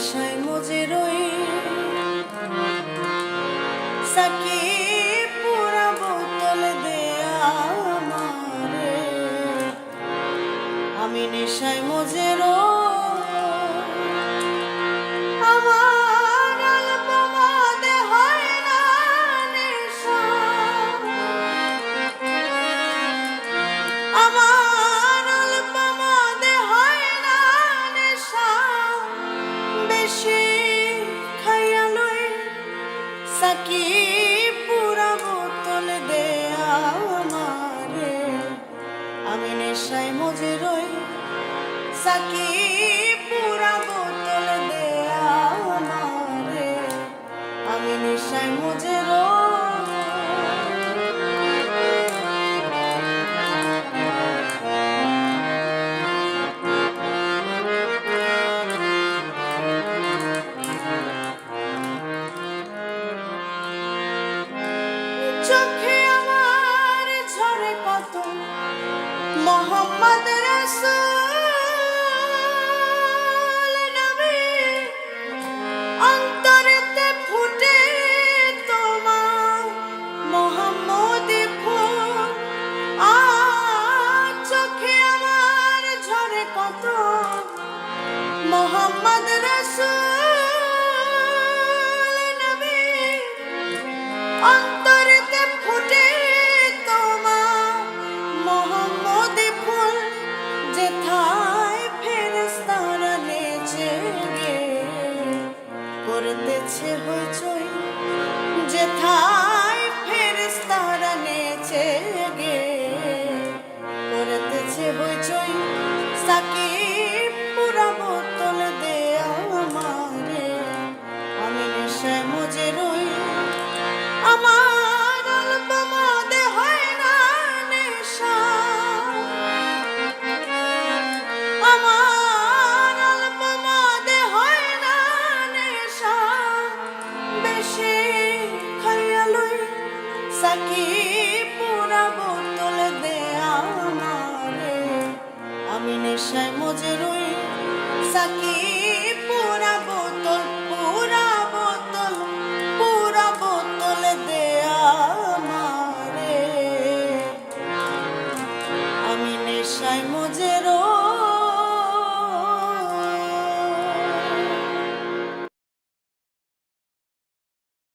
নেশায় মজে রই সাকি পুরা বোতল দে আমারে আমি নেশায় মজে রই সাকি পুরা বোতল দে আমারে আমি নেশায় মজে রই সাকি পুরা বোতল দে আমারে আমি নেশায় মজে রই চোখে আমার ঝরে কত মোহাম্মদ রাসূল নবী অন্তরেতে ফুটে তোমার মোহাম্মদী ফুল চোখে আমার ঝরে কত মোহাম্মদ রাসূল নবী অন্তরেতে ফুটে তোমার মোহাম্মদী ফুল যেথায় ফেরেশতারা নেচে গে করতেছে হইচই যেথায়